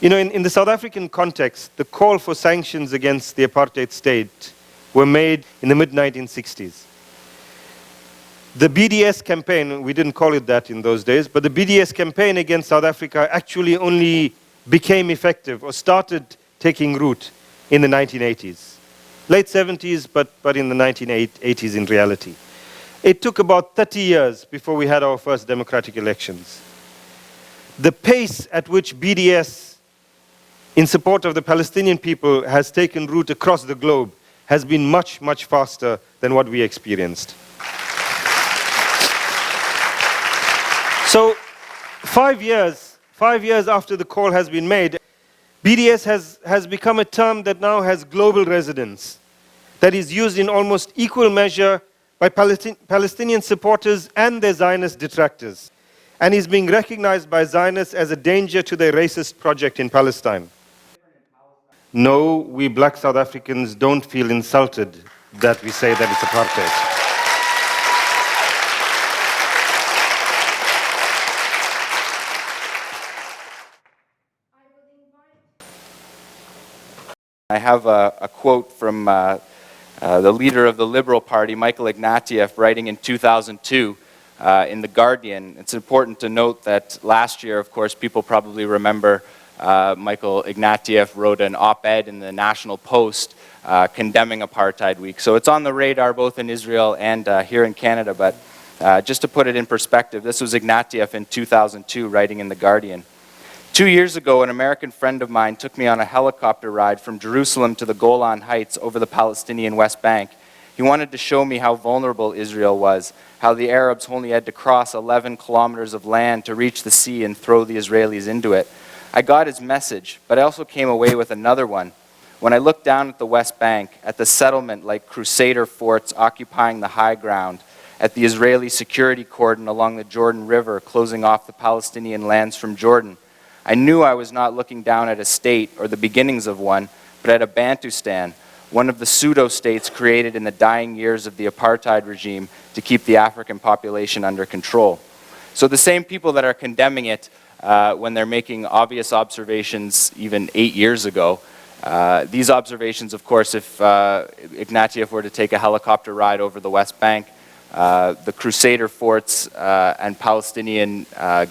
You know, in the South African context, the call for sanctions against the apartheid state were made in the mid-1960s. The BDS campaign, we didn't call it that in those days, but the BDS campaign against South Africa actually only became effective or started taking root in the 1980s. Late 70s, but in the 1980s in reality. It took about 30 years before we had our first democratic elections. The pace at which BDS in support of the Palestinian people has taken root across the globe has been much, much faster than what we experienced. So 5 years after the call has been made, BDS has become a term that now has global resonance, that is used in almost equal measure by Palestinian supporters and their Zionist detractors, and is being recognized by Zionists as a danger to their racist project in Palestine. No, we black South Africans don't feel insulted that we say that it's apartheid. I have a quote from the leader of the Liberal Party, Michael Ignatieff, writing in 2002 in The Guardian. It's important to note that last year, of course, people probably remember Michael Ignatieff wrote an op-ed in the National Post condemning Apartheid Week. So it's on the radar both in Israel and here in Canada, but just to put it in perspective, this was Ignatieff in 2002 writing in The Guardian. 2 years ago, an American friend of mine took me on a helicopter ride from Jerusalem to the Golan Heights over the Palestinian West Bank. He wanted to show me how vulnerable Israel was, how the Arabs only had to cross 11 kilometers of land to reach the sea and throw the Israelis into it. I got his message, but I also came away with another one. When I looked down at the West Bank, at the settlement like Crusader forts occupying the high ground, at the Israeli security cordon along the Jordan River closing off the Palestinian lands from Jordan, I knew I was not looking down at a state or the beginnings of one, but at a Bantustan, one of the pseudo-states created in the dying years of the apartheid regime to keep the African population under control. So the same people that are condemning it when they're making obvious observations even 8 years ago, these observations, of course, if Ignatieff were to take a helicopter ride over the West Bank, the Crusader forts and Palestinian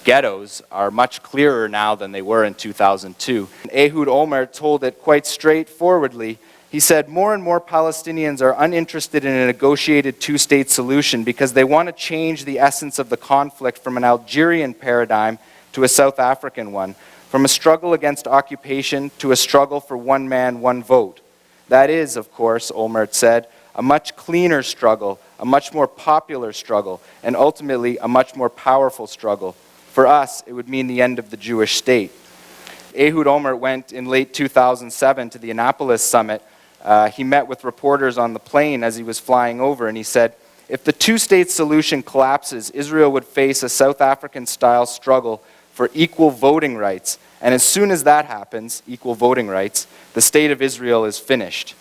ghettos are much clearer now than they were in 2002. Ehud Olmert told it quite straightforwardly. He said, more and more Palestinians are uninterested in a negotiated two-state solution because they want to change the essence of the conflict from an Algerian paradigm to a South African one, from a struggle against occupation to a struggle for one man, one vote. That is, of course, Olmert said, a much cleaner struggle, a much more popular struggle, and ultimately a much more powerful struggle. For us, it would mean the end of the Jewish state. Ehud Olmert went in late 2007 to the Annapolis summit. He met with reporters on the plane as he was flying over, and he said, if the two-state solution collapses, Israel would face a South African-style struggle for equal voting rights. And as soon as that happens, equal voting rights, the state of Israel is finished.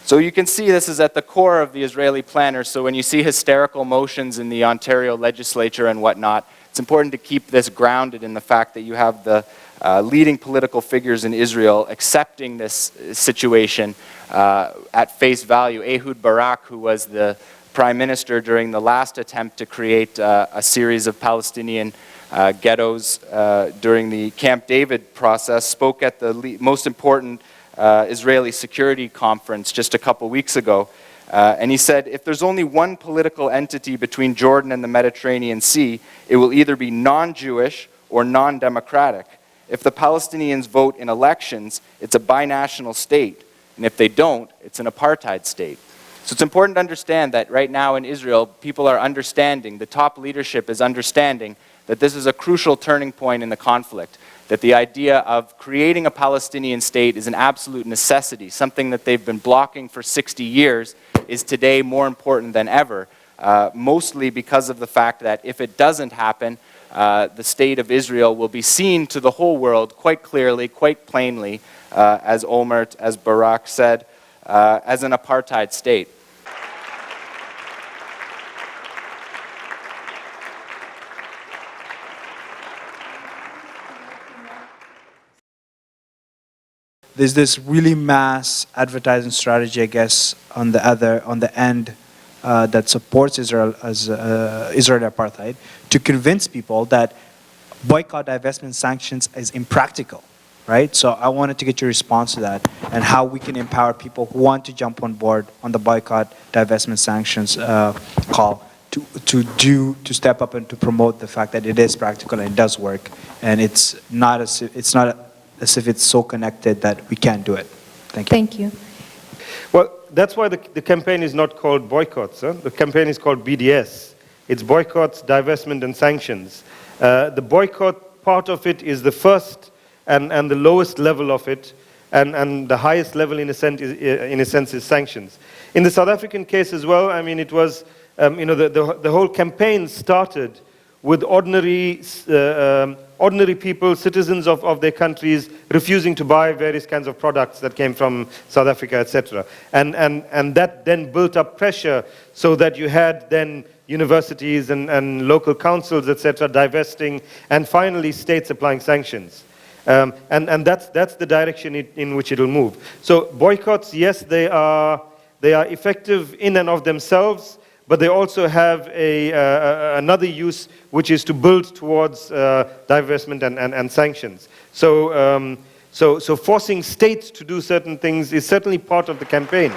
So you can see this is at the core of the Israeli planners. So when you see hysterical motions in the Ontario legislature and whatnot, it's important to keep this grounded in the fact that you have the leading political figures in Israel accepting this situation at face value. Ehud Barak, who was the prime minister during the last attempt to create a series of Palestinian ghettos during the Camp David process, spoke at the most important Israeli security conference just a couple weeks ago. And he said, if there's only one political entity between Jordan and the Mediterranean Sea, it will either be non-Jewish or non-democratic. If the Palestinians vote in elections, it's a binational state. And if they don't, it's an apartheid state. So it's important to understand that right now in Israel, people are understanding, the top leadership is understanding that this is a crucial turning point in the conflict, that the idea of creating a Palestinian state is an absolute necessity, something that they've been blocking for 60 years is today more important than ever, mostly because of the fact that if it doesn't happen, the state of Israel will be seen to the whole world quite clearly, quite plainly, as Olmert, as Barak said, as an apartheid state. there's this really mass advertising strategy, I guess, on the end that supports Israel as Israeli apartheid, to convince people that boycott, divestment, sanctions is impractical, right? So I wanted to get your response to that and how we can empower people who want to jump on board on the boycott, divestment, sanctions call to step up and to promote the fact that it is practical and it does work, and it's not as if it's so connected that we can't do it. Thank you. Thank you. Well, that's why the campaign is not called boycotts. Huh? The campaign is called BDS. It's boycotts, divestment, and sanctions. The boycott part of it is the first and the lowest level of it, and the highest level, in a sense, is sanctions. In the South African case as well, I mean, it was, the whole campaign started with ordinary people, citizens of their countries, refusing to buy various kinds of products that came from South Africa, etc. And that then built up pressure so that you had then universities and local councils, etc., divesting, and finally states applying sanctions. And that's the direction in which it will move. So boycotts, yes, they are effective in and of themselves, but they also have another use, which is to build towards divestment and sanctions. So forcing states to do certain things is certainly part of the campaign.